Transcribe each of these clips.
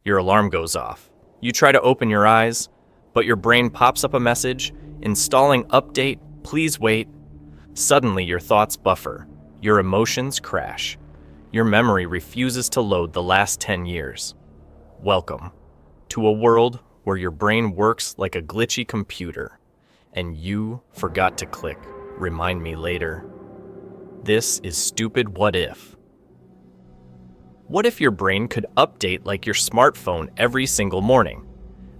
Your alarm goes off. You try to open your eyes, but your brain pops up a message, installing update, please wait. Suddenly your thoughts buffer. Your emotions crash. Your memory refuses to load the last 10 years. Welcome to a world where your brain works like a glitchy computer, and you forgot to click remind me later. This is Stupid What If. What if your brain could update like your smartphone every single morning?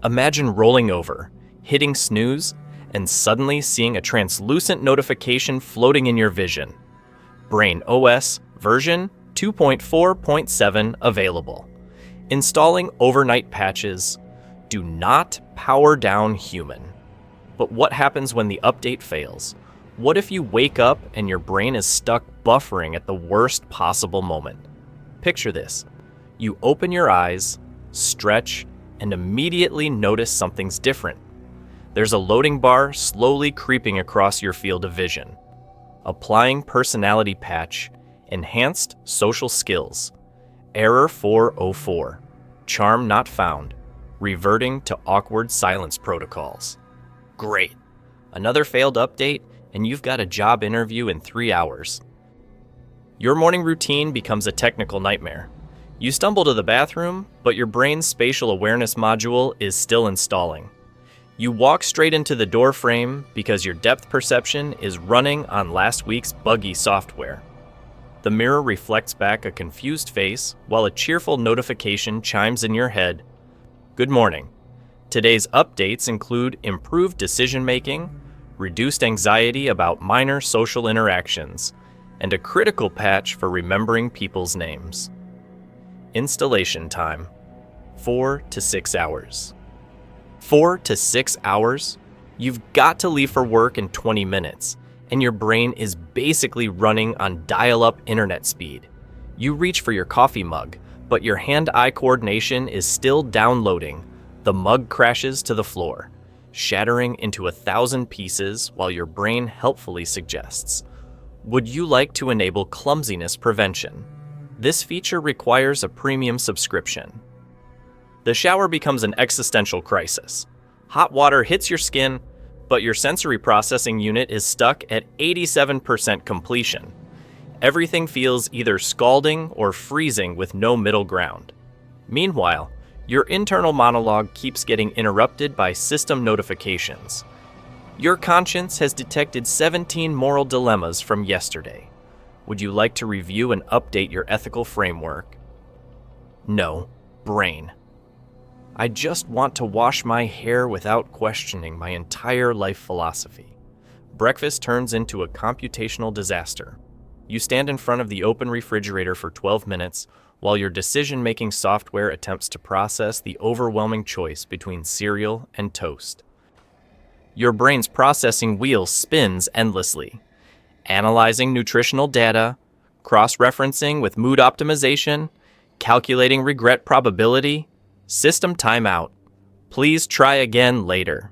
Imagine rolling over, hitting snooze, and suddenly seeing a translucent notification floating in your vision. Brain OS version 2.4.7 available. Installing overnight patches. Do not power down human. But what happens when the update fails? What if you wake up and your brain is stuck buffering at the worst possible moment? Picture this. You open your eyes, stretch, and immediately notice something's different. There's a loading bar slowly creeping across your field of vision. Applying personality patch, enhanced social skills. Error 404. Charm not found. Reverting to awkward silence protocols. Great. Another failed update, and you've got a job interview in 3 hours. Your morning routine becomes a technical nightmare. You stumble to the bathroom, but your brain's spatial awareness module is still installing. You walk straight into the door frame because your depth perception is running on last week's buggy software. The mirror reflects back a confused face while a cheerful notification chimes in your head. Good morning. Today's updates include improved decision-making, reduced anxiety about minor social interactions, and a critical patch for remembering people's names. Installation time, 4 to 6 hours. 4 to 6 hours? You've got to leave for work in 20 minutes, and your brain is basically running on dial-up internet speed. You reach for your coffee mug, but your hand-eye coordination is still downloading. The mug crashes to the floor, shattering into 1,000 pieces while your brain helpfully suggests, would you like to enable clumsiness prevention? This feature requires a premium subscription. The shower becomes an existential crisis. Hot water hits your skin, but your sensory processing unit is stuck at 87% completion. Everything feels either scalding or freezing with no middle ground. Meanwhile, your internal monologue keeps getting interrupted by system notifications. Your conscience has detected 17 moral dilemmas from yesterday. Would you like to review and update your ethical framework? No, brain. I just want to wash my hair without questioning my entire life philosophy. Breakfast turns into a computational disaster. You stand in front of the open refrigerator for 12 minutes while your decision-making software attempts to process the overwhelming choice between cereal and toast. Your brain's processing wheel spins endlessly, analyzing nutritional data, cross-referencing with mood optimization, calculating regret probability, system timeout. Please try again later.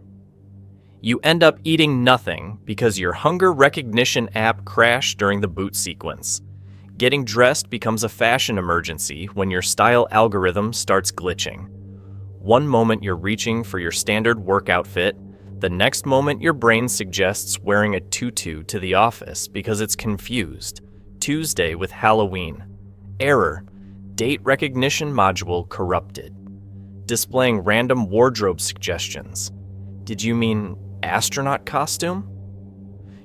You end up eating nothing because your hunger recognition app crashed during the boot sequence. Getting dressed becomes a fashion emergency when your style algorithm starts glitching. One moment you're reaching for your standard work outfit, the next moment your brain suggests wearing a tutu to the office because it's confused. Tuesday with Halloween. Error. Date recognition module corrupted. Displaying random wardrobe suggestions. Did you mean astronaut costume?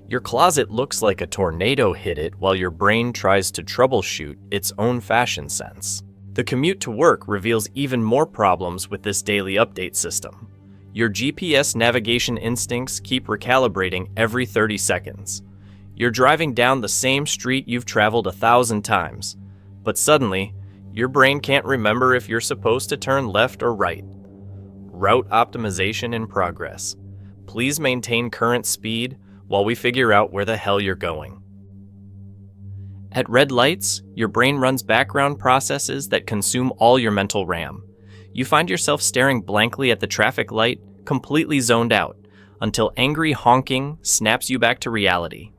Your closet looks like a tornado hit it while your brain tries to troubleshoot its own fashion sense. The commute to work reveals even more problems with this daily update system. Your GPS navigation instincts keep recalibrating every 30 seconds. You're driving down the same street you've traveled 1,000 times, but suddenly, your brain can't remember if you're supposed to turn left or right. Route optimization in progress. Please maintain current speed while we figure out where the hell you're going. At red lights, your brain runs background processes that consume all your mental RAM. You find yourself staring blankly at the traffic light, completely zoned out, until angry honking snaps you back to reality.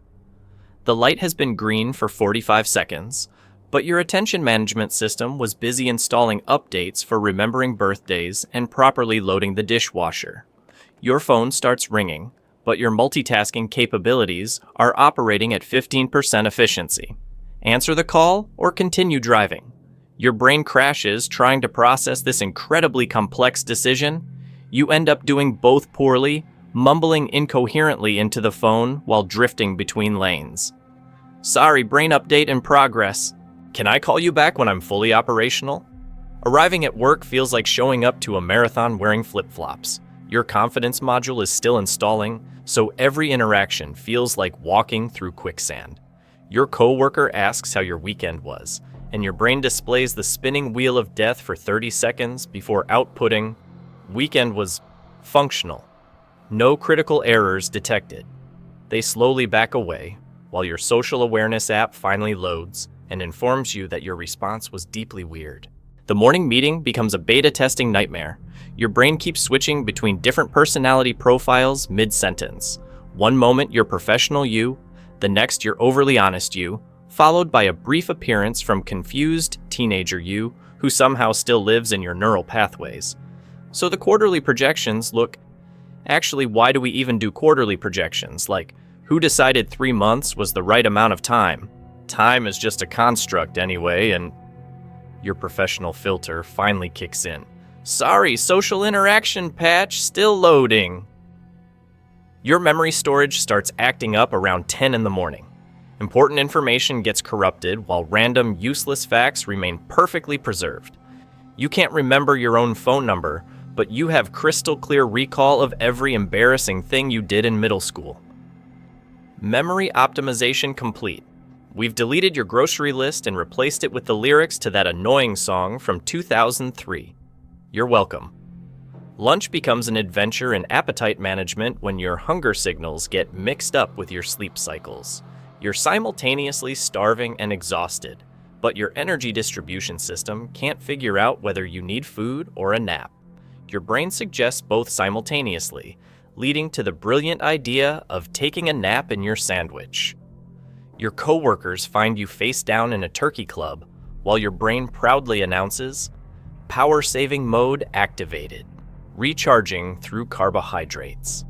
The light has been green for 45 seconds, But your attention management system was busy installing updates for remembering birthdays and properly loading the dishwasher. Your phone starts ringing, but your multitasking capabilities are operating at 15% efficiency. Answer the call or continue driving. Your brain crashes trying to process this incredibly complex decision. You end up doing both poorly, mumbling incoherently into the phone while drifting between lanes. Sorry, brain update in progress. Can I call you back when I'm fully operational? Arriving at work feels like showing up to a marathon wearing flip-flops. Your confidence module is still installing, so every interaction feels like walking through quicksand. Your coworker asks how your weekend was, and your brain displays the spinning wheel of death for 30 seconds before outputting, "Weekend was functional. No critical errors detected." They slowly back away, while your social awareness app finally loads and informs you that your response was deeply weird. The morning meeting becomes a beta testing nightmare. Your brain keeps switching between different personality profiles mid-sentence. One moment you're professional you, the next you're overly honest you, followed by a brief appearance from confused teenager you who somehow still lives in your neural pathways. So the quarterly projections look, actually, why do we even do quarterly projections? Like, who decided 3 months was the right amount of time? Time is just a construct anyway, and your professional filter finally kicks in. Sorry, social interaction patch still loading. Your memory storage starts acting up around 10 in the morning. Important information gets corrupted while random, useless facts remain perfectly preserved. You can't remember your own phone number, but you have crystal clear recall of every embarrassing thing you did in middle school. Memory optimization complete. We've deleted your grocery list and replaced it with the lyrics to that annoying song from 2003. You're welcome. Lunch becomes an adventure in appetite management when your hunger signals get mixed up with your sleep cycles. You're simultaneously starving and exhausted, but your energy distribution system can't figure out whether you need food or a nap. Your brain suggests both simultaneously, leading to the brilliant idea of taking a nap in your sandwich. Your coworkers find you face down in a turkey club, while your brain proudly announces, "Power saving mode activated, recharging through carbohydrates."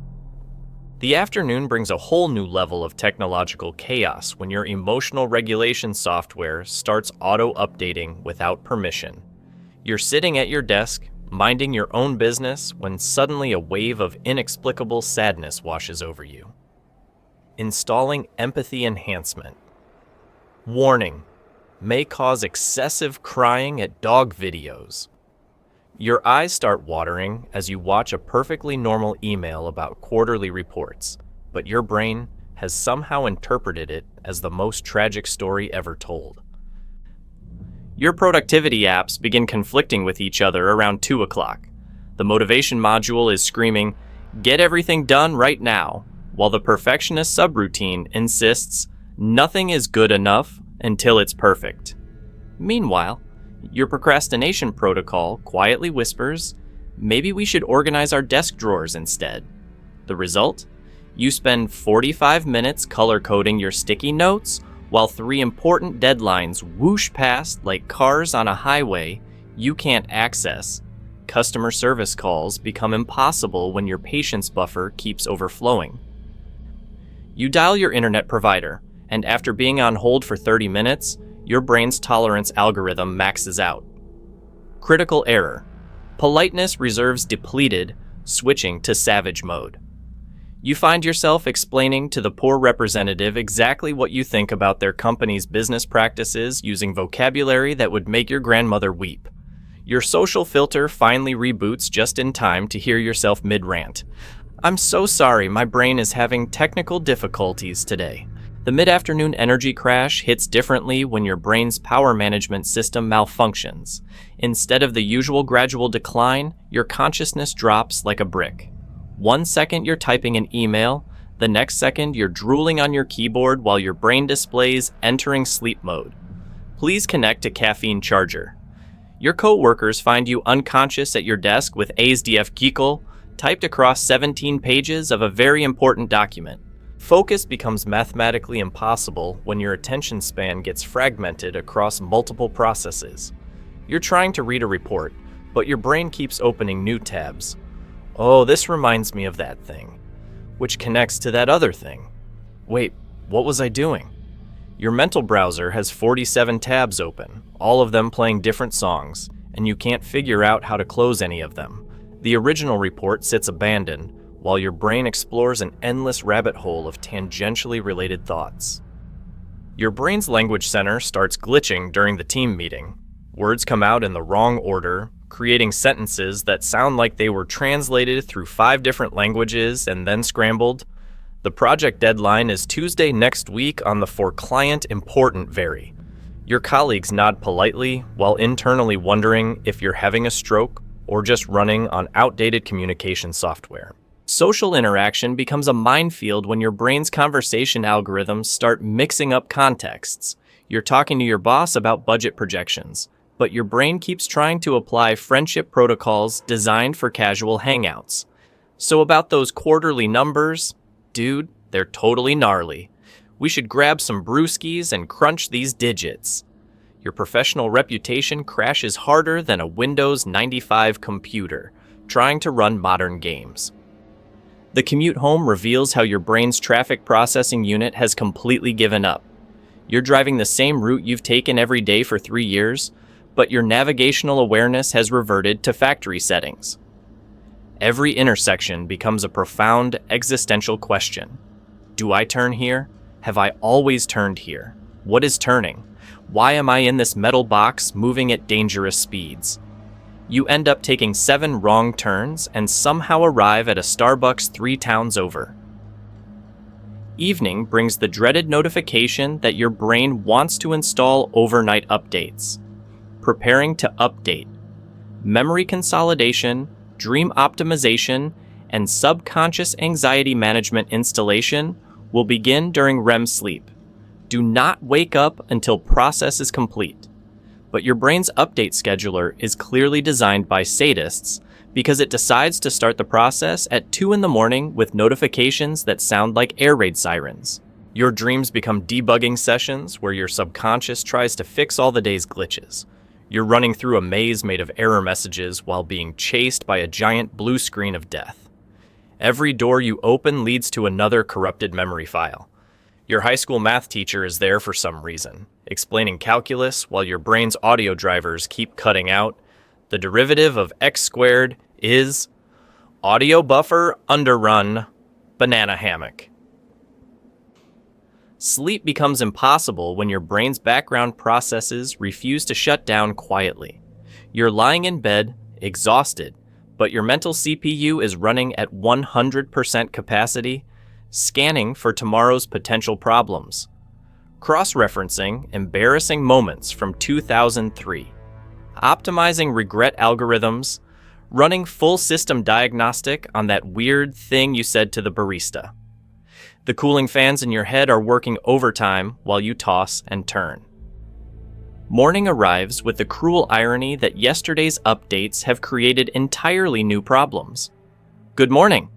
The afternoon brings a whole new level of technological chaos when your emotional regulation software starts auto-updating without permission. You're sitting at your desk, minding your own business, when suddenly a wave of inexplicable sadness washes over you. Installing empathy enhancement. Warning: may cause excessive crying at dog videos. Your eyes start watering as you watch a perfectly normal email about quarterly reports, but your brain has somehow interpreted it as the most tragic story ever told. Your productivity apps begin conflicting with each other around 2 o'clock. The motivation module is screaming, "Get everything done right now," while the perfectionist subroutine insists, "Nothing is good enough until it's perfect." Meanwhile, your procrastination protocol quietly whispers, "Maybe we should organize our desk drawers instead." The result? You spend 45 minutes color-coding your sticky notes, while 3 important deadlines whoosh past like cars on a highway you can't access. Customer service calls become impossible when your patience buffer keeps overflowing. You dial your internet provider, and after being on hold for 30 minutes, your brain's tolerance algorithm maxes out. Critical error. Politeness reserves depleted, switching to savage mode. You find yourself explaining to the poor representative exactly what you think about their company's business practices using vocabulary that would make your grandmother weep. Your social filter finally reboots just in time to hear yourself mid-rant. "I'm so sorry, my brain is having technical difficulties today." The mid-afternoon energy crash hits differently when your brain's power management system malfunctions. Instead of the usual gradual decline, your consciousness drops like a brick. 1 second you're typing an email, the next second you're drooling on your keyboard while your brain displays entering sleep mode. Please connect to caffeine charger. Your coworkers find you unconscious at your desk with ASDF Geekle typed across 17 pages of a very important document. Focus becomes mathematically impossible when your attention span gets fragmented across multiple processes. You're trying to read a report, but your brain keeps opening new tabs. Oh, this reminds me of that thing, which connects to that other thing. Wait, what was I doing? Your mental browser has 47 tabs open, all of them playing different songs, and you can't figure out how to close any of them. The original report sits abandoned, while your brain explores an endless rabbit hole of tangentially related thoughts. Your brain's language center starts glitching during the team meeting. Words come out in the wrong order, creating sentences that sound like they were translated through 5 different languages and then scrambled. The project deadline is Tuesday next week on the for client important vary. Your colleagues nod politely while internally wondering if you're having a stroke or just running on outdated communication software. Social interaction becomes a minefield when your brain's conversation algorithms start mixing up contexts. You're talking to your boss about budget projections, but your brain keeps trying to apply friendship protocols designed for casual hangouts. So about those quarterly numbers, dude, they're totally gnarly. We should grab some brewskis and crunch these digits. Your professional reputation crashes harder than a Windows 95 computer trying to run modern games. The commute home reveals how your brain's traffic processing unit has completely given up. You're driving the same route you've taken every day for 3 years, but your navigational awareness has reverted to factory settings. Every intersection becomes a profound existential question. Do I turn here? Have I always turned here? What is turning? Why am I in this metal box moving at dangerous speeds? You end up taking 7 wrong turns and somehow arrive at a Starbucks 3 towns over. Evening brings the dreaded notification that your brain wants to install overnight updates. Preparing to update. Memory consolidation, dream optimization, and subconscious anxiety management installation will begin during REM sleep. Do not wake up until process is complete. But your brain's update scheduler is clearly designed by sadists because it decides to start the process at 2 in the morning with notifications that sound like air raid sirens. Your dreams become debugging sessions where your subconscious tries to fix all the day's glitches. You're running through a maze made of error messages while being chased by a giant blue screen of death. Every door you open leads to another corrupted memory file. Your high school math teacher is there for some reason, explaining calculus while your brain's audio drivers keep cutting out. The derivative of x squared is audio buffer underrun banana hammock. Sleep becomes impossible when your brain's background processes refuse to shut down quietly. You're lying in bed, exhausted, but your mental CPU is running at 100% capacity, scanning for tomorrow's potential problems. Cross-referencing embarrassing moments from 2003. Optimizing regret algorithms, running full system diagnostic on that weird thing you said to the barista. The cooling fans in your head are working overtime while you toss and turn. Morning arrives with the cruel irony that yesterday's updates have created entirely new problems. Good morning.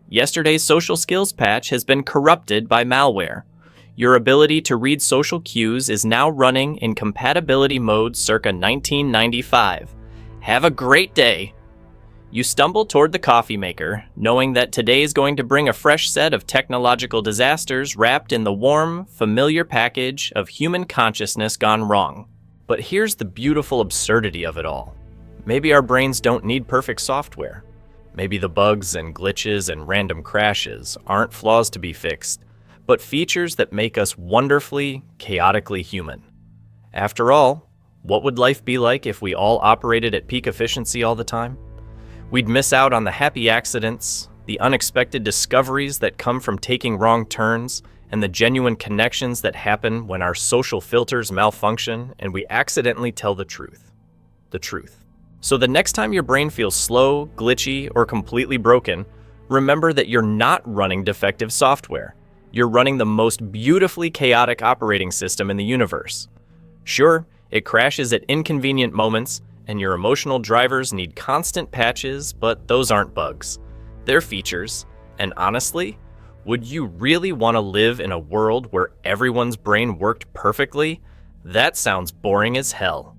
Yesterday's social skills patch has been corrupted by malware. Your ability to read social cues is now running in compatibility mode circa 1995. Have a great day. You stumble toward the coffee maker, knowing that today is going to bring a fresh set of technological disasters wrapped in the warm, familiar package of human consciousness gone wrong. But here's the beautiful absurdity of it all. Maybe our brains don't need perfect software. Maybe the bugs and glitches and random crashes aren't flaws to be fixed, but features that make us wonderfully, chaotically human. After all, what would life be like if we all operated at peak efficiency all the time? We'd miss out on the happy accidents, the unexpected discoveries that come from taking wrong turns, and the genuine connections that happen when our social filters malfunction and we accidentally tell the truth. The truth. So the next time your brain feels slow, glitchy, or completely broken, remember that you're not running defective software. You're running the most beautifully chaotic operating system in the universe. Sure, it crashes at inconvenient moments, and your emotional drivers need constant patches, but those aren't bugs. They're features, and honestly, Would you really want to live in a world where everyone's brain worked perfectly? That sounds boring as hell.